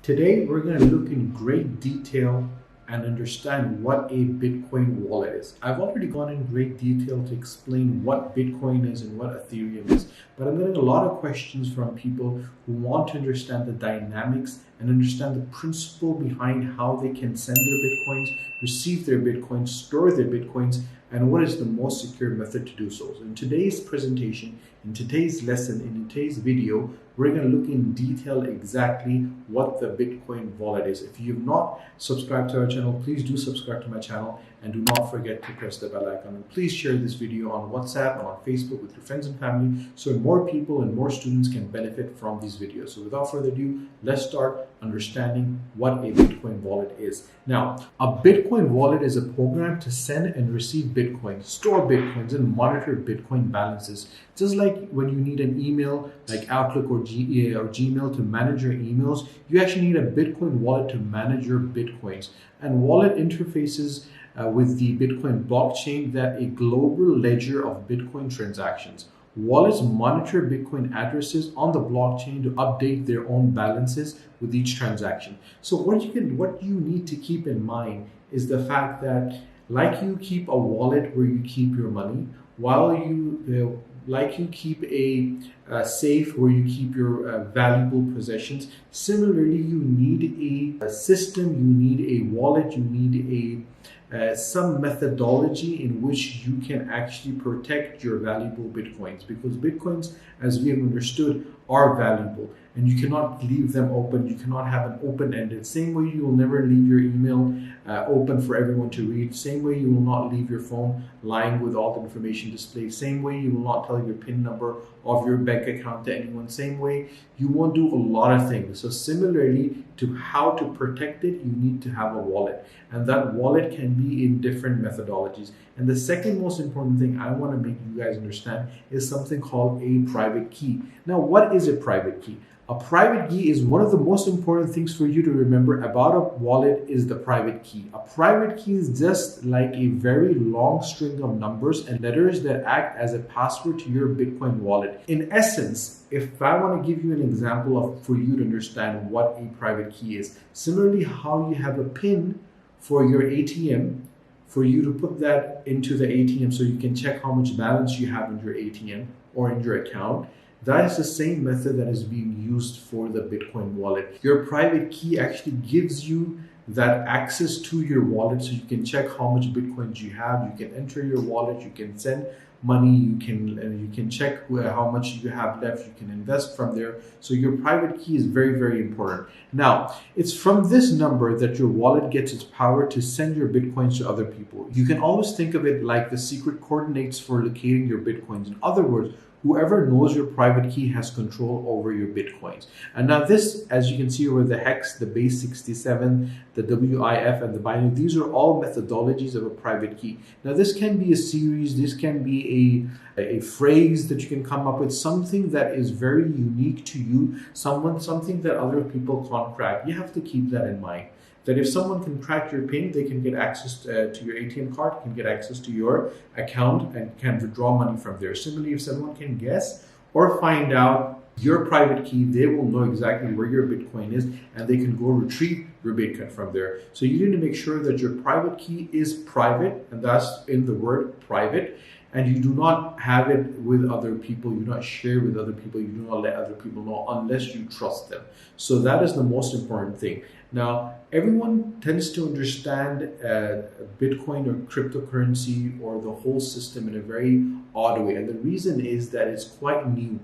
Today, we're going to look in great detail and understand what a Bitcoin wallet is. I've already gone in great detail to explain what Bitcoin is and what Ethereum is, but I'm getting a lot of questions from people who want to understand the dynamics and understand the principle behind how they can send their Bitcoins, receive their Bitcoins, store their Bitcoins, and what is the most secure method to do so. So in today's presentation, in today's lesson, in today's video, we're going to look in detail exactly what the Bitcoin wallet is. If you have not subscribed to our channel, please do subscribe to my channel and do not forget to press the bell icon. And please share this video on WhatsApp and on Facebook with your friends and family so more people and more students can benefit from these videos. So without further ado, let's start understanding what a Bitcoin wallet is. Now, a Bitcoin wallet is a program to send and receive Bitcoin, store Bitcoins, and monitor Bitcoin balances. Just like when you need an email like Outlook or Gmail to manage your emails, you actually need a Bitcoin wallet to manage your Bitcoins. And wallet interfaces with the Bitcoin blockchain that a global ledger of Bitcoin transactions. Wallets monitor Bitcoin addresses on the blockchain to update their own balances with each transaction. So what you need to keep in mind is the fact that like you keep a wallet where you keep your money, while like you keep a safe where you keep your valuable possessions. Similarly, you need a system, you need a wallet, you need some methodology in which you can actually protect your valuable Bitcoins, because Bitcoins, as we have understood, are valuable and you cannot leave them open. You cannot have an open-ended. Same way you will never leave your email open for everyone to read. Same way you will not leave your phone lying with all the information displayed. Same way you will not tell your PIN number of your bank account to anyone. Same way you won't do a lot of things. So similarly to how to protect it, you need to have a wallet. And that wallet can be in different methodologies. And the second most important thing I want to make you guys understand is something called a private key. Now, what is a private key? A private key is one of the most important things for you to remember about a wallet is the private key. A private key is just like a very long string of numbers and letters that act as a password to your Bitcoin wallet. In essence, if I want to give you an example for you to understand what a private key is, similarly how you have a PIN for your ATM, for you to put that into the ATM so you can check how much balance you have in your ATM or in your account. That is the same method that is being used for the Bitcoin wallet. Your private key actually gives you that access to your wallet so you can check how much Bitcoins you have. You can enter your wallet, you can send money, you can check how much you have left, you can invest from there. So your private key is very, very important. Now, it's from this number that your wallet gets its power to send your Bitcoins to other people. You can always think of it like the secret coordinates for locating your Bitcoins. In other words, whoever knows your private key has control over your Bitcoins. And now this, as you can see over the hex, the base 67, the WIF, and the binary, these are all methodologies of a private key. Now this can be a series, this can be a phrase that you can come up with, something that is very unique to you, something that other people can't crack. You have to keep that in mind. That if someone can crack your PIN, they can get access to your ATM card, can get access to your account and can withdraw money from there. Similarly, if someone can guess or find out your private key, they will know exactly where your Bitcoin is and they can go retrieve your Bitcoin from there. So you need to make sure that your private key is private, and that's in the word private. And you do not have it with other people. You do not share with other people. You do not let other people know unless you trust them. So that is the most important thing. Now, everyone tends to understand Bitcoin or cryptocurrency or the whole system in a very odd way. And the reason is that it's quite new.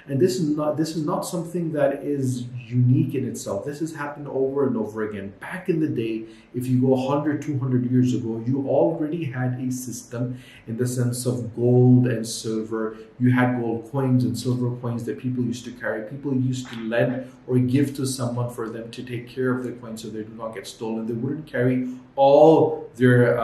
And this is not something that is unique in itself. This has happened over and over again. Back in the day, if you go 100, 200 years ago, you already had a system in the sense of gold and silver. You had gold coins and silver coins that people used to carry. People used to lend or give to someone for them to take care of their coins so they do not get stolen. They wouldn't carry all their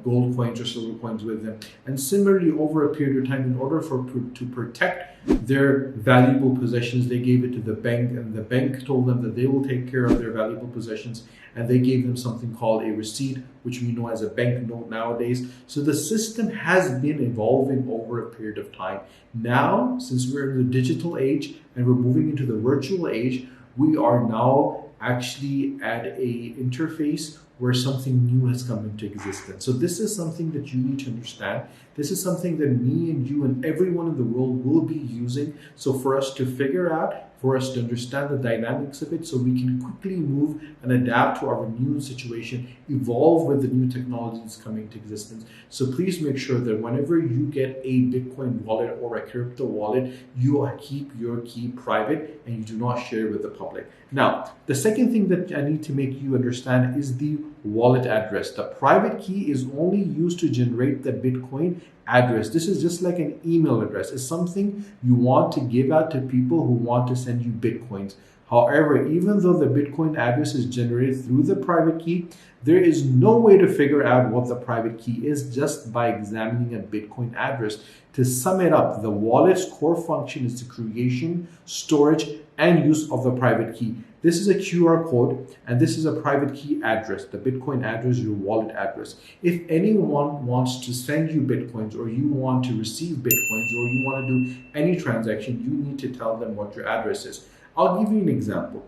gold coins or silver coins with them. And similarly, over a period of time, in order to protect their valuable possessions, they gave it to the bank, and the bank told them that they will take care of their valuable possessions, and they gave them something called a receipt, which we know as a banknote nowadays. So the system has been evolving over a period of time. Now, since we're in the digital age and we're moving into the virtual age, we are now actually add a interface where something new has come into existence. So this is something that you need to understand. This is something that me and you and everyone in the world will be using. So for us to figure out, for us to understand the dynamics of it, so we can quickly move and adapt to our new situation, evolve with the new technologies coming into existence. So please make sure that whenever you get a Bitcoin wallet or a crypto wallet, you keep your key private and you do not share it with the public. Now, the second thing that I need to make you understand is the wallet address. The private key is only used to generate the Bitcoin address. This is just like an email address. It's something you want to give out to people who want to send you Bitcoins. However, even though the Bitcoin address is generated through the private key, there is no way to figure out what the private key is just by examining a Bitcoin address. To sum it up, the wallet's core function is the creation, storage, and use of the private key. This is a QR code, and this is a private key address. The Bitcoin address, your wallet address. If anyone wants to send you Bitcoins, or you want to receive Bitcoins, or you want to do any transaction, you need to tell them what your address is. I'll give you an example.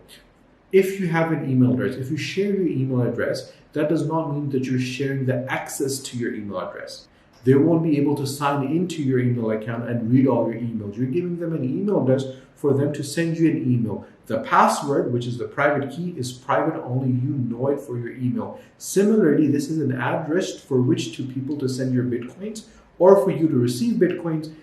If you have an email address, if you share your email address, that does not mean that you're sharing the access to your email address. They won't be able to sign into your email account and read all your emails. You're giving them an email address for them to send you an email. The password, which is the private key, is private, only you know it for your email. Similarly, this is an address for which to people to send your Bitcoins or for you to receive Bitcoins,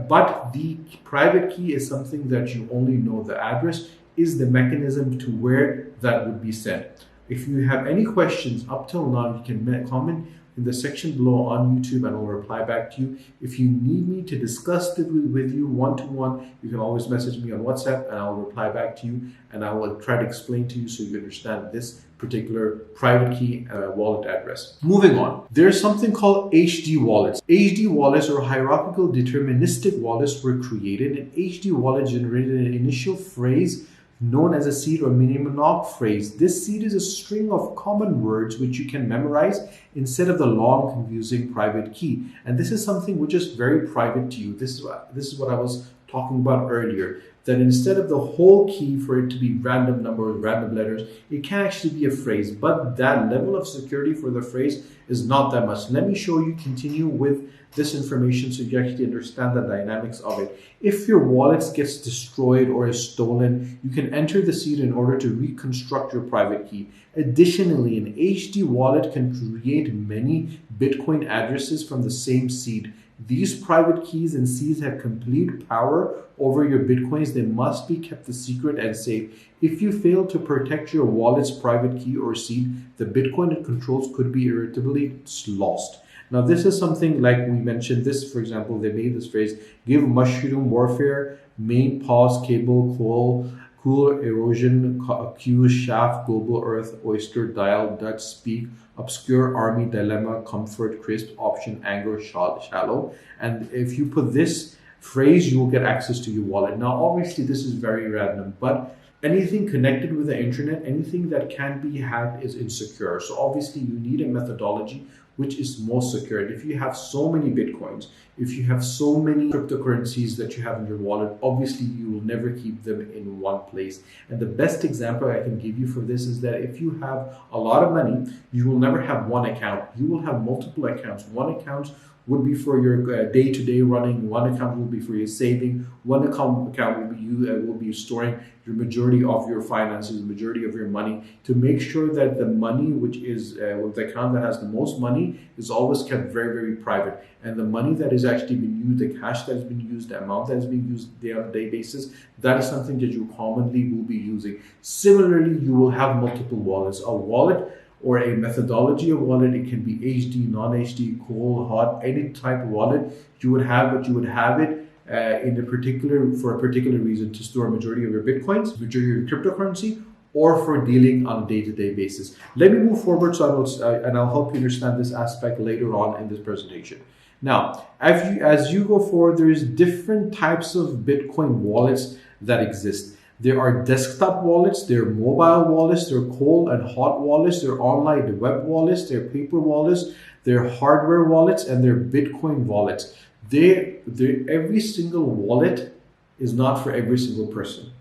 but the private key is something that you only know. The address is the mechanism to where that would be sent. If you have any questions up till now, you can comment in the section below on YouTube and I'll reply back to you. If you need me to discuss it with you one-to-one, you can always message me on WhatsApp and I'll reply back to you and I will try to explain to you so you understand this particular private key wallet address. Moving on, there's something called HD wallets. HD wallets or hierarchical deterministic wallets were created. An HD wallet generated an initial phrase known as a seed or mnemonic phrase. This seed is a string of common words which you can memorize instead of the long, confusing private key. And this is something which is very private to you. This is what I was talking about earlier, that instead of the whole key for it to be random numbers, random letters, it can actually be a phrase, but that level of security for the phrase is not that much. Let me show you, continue with this information so you actually understand the dynamics of it. If your wallet gets destroyed or is stolen, you can enter the seed in order to reconstruct your private key. Additionally, an HD wallet can create many Bitcoin addresses from the same seed. These private keys and seeds have complete power over your Bitcoins. They must be kept a secret and safe. If you fail to protect your wallet's private key or seed, the Bitcoin it controls could be irretrievably lost. Now, this is something like we mentioned this, for example, they made this phrase, give mushroom warfare, main pause, cable, cool erosion, accuse, shaft, global earth, oyster, dial, Dutch, speak, obscure, army, dilemma, comfort, crisp, option, anger, shallow. And if you put this phrase, you will get access to your wallet. Now, obviously, this is very random, but anything connected with the internet, anything that can be hacked is insecure. So obviously, you need a methodology which is most secure. If you have so many Bitcoins, if you have so many cryptocurrencies that you have in your wallet, obviously you will never keep them in one place. And the best example I can give you for this is that if you have a lot of money, you will never have one account. You will have multiple accounts. One account would be for your day-to-day running. One account will be for your saving. One account will be storing your majority of your finances, the majority of your money, to make sure that the money, which is the account that has the most money, is always kept very, very private. And the money that is actually being used, the cash that has been used, the amount that is being used day on day basis, that is something that you commonly will be using. Similarly, you will have multiple wallets. A wallet or a methodology of wallet, it can be HD, non-HD, cold, hot, any type of wallet you would have, but you would have it for a particular reason, to store a majority of your Bitcoins, majority of your cryptocurrency, or for dealing on a day-to-day basis. Let me move forward and I'll help you understand this aspect later on in this presentation. Now, as you go forward, there's different types of Bitcoin wallets that exist. There are desktop wallets, there are mobile wallets, there are cold and hot wallets, there are online web wallets, there are paper wallets, there are hardware wallets, and there are Bitcoin wallets. Every single wallet is not for every single person.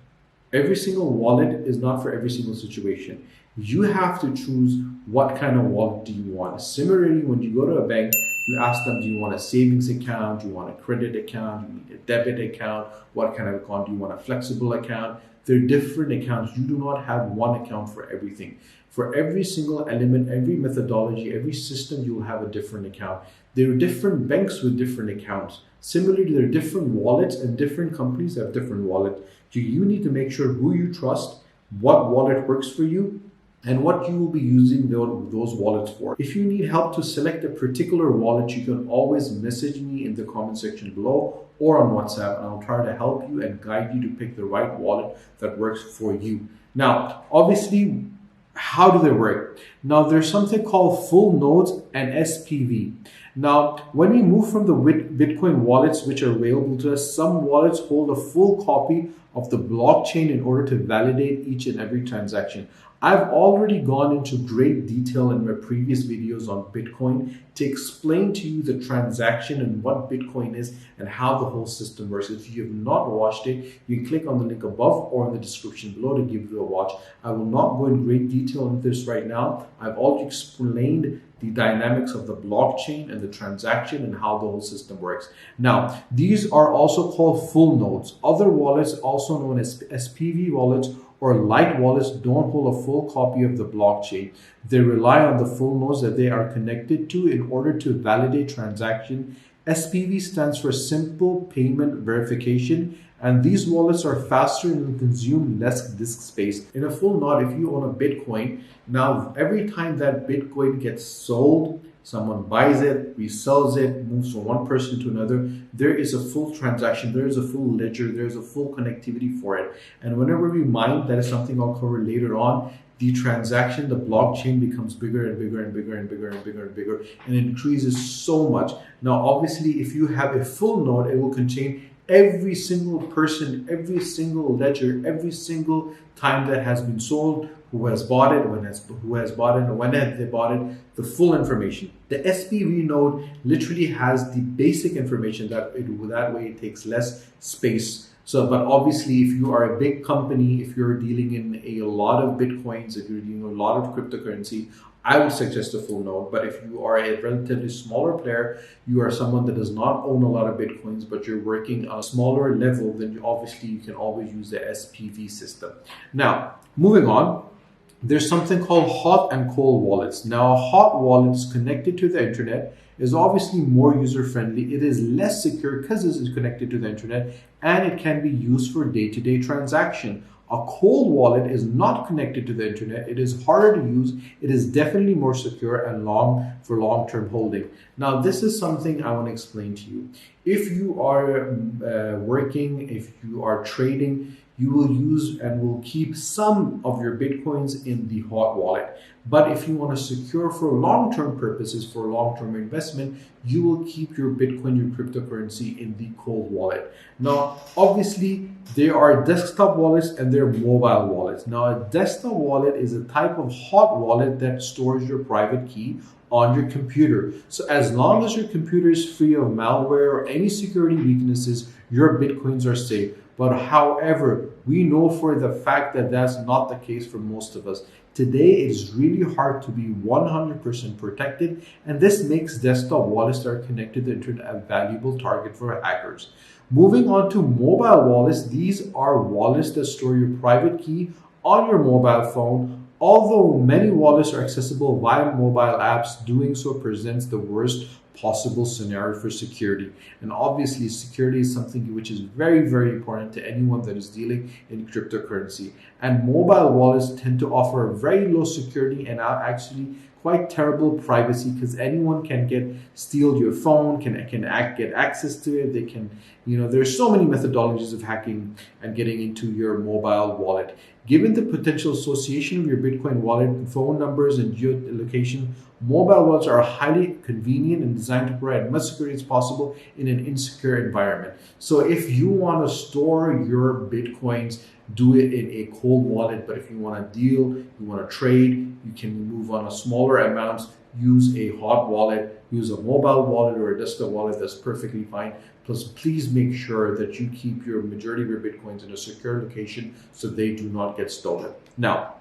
Every single wallet is not for every single situation. You have to choose what kind of wallet do you want. Similarly, when you go to a bank, you ask them, do you want a savings account? Do you want a credit account? Do you need a debit account? What kind of account? Do you want a flexible account? They're different accounts. You do not have one account for everything. For every single element, every methodology, every system, you will have a different account. There are different banks with different accounts. Similarly, there are different wallets and different companies have different wallets. So you need to make sure who you trust, what wallet works for you, and what you will be using those wallets for. If you need help to select a particular wallet, you can always message me in the comment section below or on WhatsApp, and I'll try to help you and guide you to pick the right wallet that works for you. Now, obviously, how do they work? Now, there's something called full nodes and SPV. Now, when we move from the Bitcoin wallets, which are available to us, some wallets hold a full copy of the blockchain in order to validate each and every transaction. I've already gone into great detail in my previous videos on Bitcoin to explain to you the transaction and what Bitcoin is and how the whole system works. If you have not watched it, you can click on the link above or in the description below to give it a watch. I will not go in great detail into this right now. I've already explained the dynamics of the blockchain and the transaction and how the whole system works. Now, these are also called full nodes. Other wallets, also known as SPV wallets or light wallets, don't hold a full copy of the blockchain. They rely on the full nodes that they are connected to in order to validate transaction. SPV stands for simple payment verification, and these wallets are faster and consume less disk space. In a full node, if you own a Bitcoin, now every time that Bitcoin gets sold, someone buys it, resells it, moves from one person to another, there is a full transaction, there is a full ledger, there's a full connectivity for it. And whenever we mine, that is something I'll cover later on, the transaction, the blockchain becomes bigger and bigger and bigger and bigger and bigger and bigger, and it increases so much. Now, obviously, if you have a full node, it will contain every single person, every single ledger, every single time that has been sold, who has bought it, who has bought it, and when have they bought it, the full information. The SPV node literally has the basic information that way it takes less space. So, but obviously, if you are a big company, if you're dealing in a lot of Bitcoins, if you're dealing in a lot of cryptocurrency, I would suggest a full node. But if you are a relatively smaller player, you are someone that does not own a lot of Bitcoins, but you're working on a smaller level, then obviously you can always use the SPV system. Now, moving on, there's something called hot and cold wallets. Now, a hot wallet is connected to the internet, is obviously more user-friendly. It is less secure because it is connected to the internet, and it can be used for day-to-day transaction. A cold wallet is not connected to the internet. It is harder to use. It is definitely more secure and long-term holding. Now, this is something I want to explain to you. If you are working, if you are trading, you will use and will keep some of your Bitcoins in the hot wallet. But if you want to secure for long-term purposes, for long-term investment, you will keep your Bitcoin, your cryptocurrency in the cold wallet. Now, obviously, there are desktop wallets and there are mobile wallets. Now, a desktop wallet is a type of hot wallet that stores your private key on your computer. So as long as your computer is free of malware or any security weaknesses, your Bitcoins are safe. But however, we know for the fact that that's not the case for most of us. Today, it is really hard to be 100% protected, and this makes desktop wallets that are connected to the internet a valuable target for hackers. Moving on to mobile wallets, these are wallets that store your private key on your mobile phone. Although many wallets are accessible via mobile apps, doing so presents the worst possible scenario for security. And obviously, security is something which is very, very important to anyone that is dealing in cryptocurrency. And mobile wallets tend to offer very low security and are actually quite terrible privacy, because anyone can steal your phone, can get access to it. They can, there's so many methodologies of hacking and getting into your mobile wallet. Given the potential association of your Bitcoin wallet, phone numbers, and geolocation, mobile wallets are highly convenient and designed to provide as much security as possible in an insecure environment. So if you want to store your Bitcoins, do it in a cold wallet. But if you want to deal, you want to trade, you can move on a smaller amounts, use a hot wallet, use a mobile wallet or a desktop wallet, that's perfectly fine. Plus, please make sure that you keep your majority of your Bitcoins in a secure location so they do not get stolen. Now,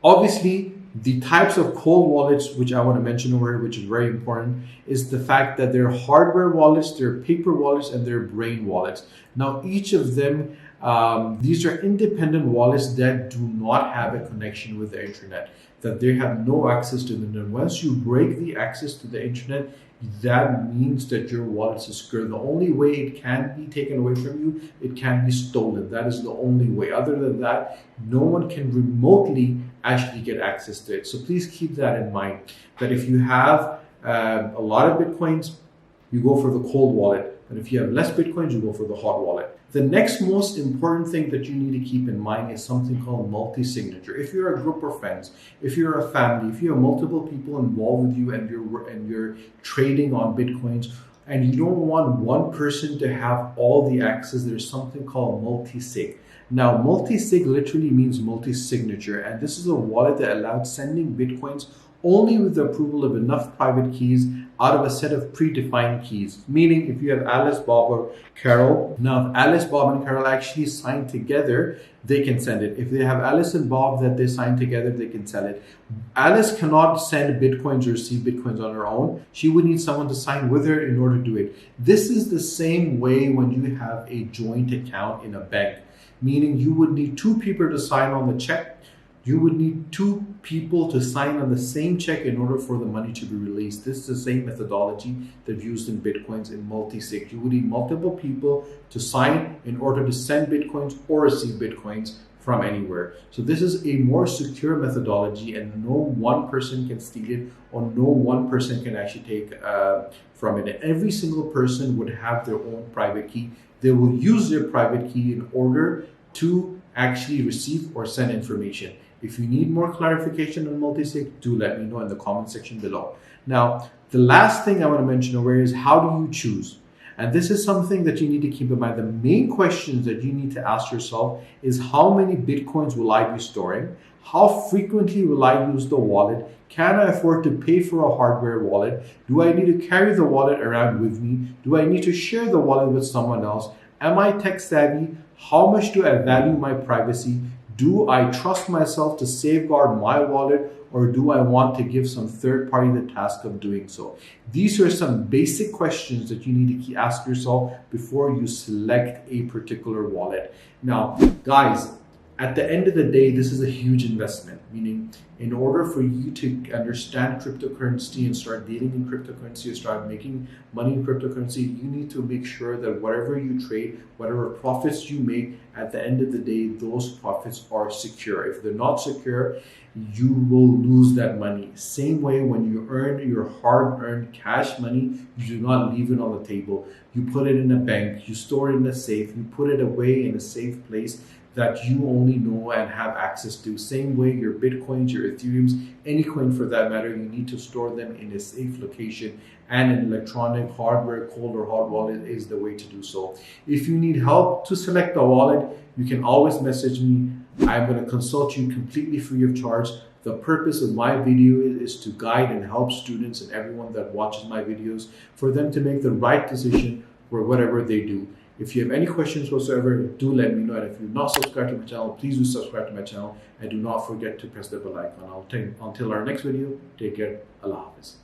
obviously, the types of cold wallets, which I want to mention over here, which is very important, is the fact that they're hardware wallets, they're paper wallets, and they're brain wallets. Now, each of them, these are independent wallets that do not have a connection with the internet, that they have no access to the internet. Once you break the access to the internet, that means that your wallet is secure. The only way it can be taken away from you, it can be stolen. That is the only way. Other than that, no one can remotely actually get access to it. So please keep that in mind, that if you have a lot of Bitcoins, you go for the cold wallet. And if you have less Bitcoins, you go for the hot wallet. The next most important thing that you need to keep in mind is something called multi-signature. If you're a group of friends, if you're a family, if you have multiple people involved with you and you're trading on Bitcoins, and you don't want one person to have all the access, there's something called multi-sig. Now, multi-sig literally means multi-signature, and this is a wallet that allows sending Bitcoins only with the approval of enough private keys out of a set of predefined keys. Meaning, if you have Alice, Bob, or Carol, now if Alice, Bob, and Carol actually sign together, they can send it. If they have Alice and Bob that they sign together, they can sell it. Alice cannot send Bitcoins or receive Bitcoins on her own. She would need someone to sign with her in order to do it. This is the same way when you have a joint account in a bank, meaning you would need two people to sign on the check. You would need two people to sign on the same check in order for the money to be released. This is the same methodology that's used in Bitcoins in multi-sig. You would need multiple people to sign in order to send Bitcoins or receive Bitcoins from anywhere. So this is a more secure methodology, and no one person can steal it, or no one person can actually take from it. And every single person would have their own private key. They will use their private key in order to actually receive or send information. If you need more clarification on multi-sig, do let me know in the comment section below. Now, the last thing I want to mention over here is, how do you choose? And this is something that you need to keep in mind. The main questions that you need to ask yourself is, how many Bitcoins will I be storing? How frequently will I use the wallet? Can I afford to pay for a hardware wallet? Do I need to carry the wallet around with me? Do I need to share the wallet with someone else? Am I tech savvy? How much do I value my privacy? Do I trust myself to safeguard my wallet, or do I want to give some third party the task of doing so? These are some basic questions that you need to ask yourself before you select a particular wallet. Now, guys, at the end of the day, this is a huge investment, meaning in order for you to understand cryptocurrency and start dealing in cryptocurrency or start making money in cryptocurrency, you need to make sure that whatever you trade, whatever profits you make, at the end of the day, those profits are secure. If they're not secure, you will lose that money. Same way, when you earn your hard-earned cash money, you do not leave it on the table. You put it in a bank, you store it in a safe, you put it away in a safe place that you only know and have access to. Same way, your Bitcoins, your Ethereums, any coin for that matter, you need to store them in a safe location, and an electronic hardware, cold or hot wallet is the way to do so. If you need help to select a wallet, you can always message me. I'm going to consult you completely free of charge. The purpose of my video is to guide and help students and everyone that watches my videos, for them to make the right decision for whatever they do. If you have any questions whatsoever, do let me know. And if you're not subscribed to my channel, please do subscribe to my channel. And do not forget to press the bell icon. Until our next video, take care. Allah Hafiz.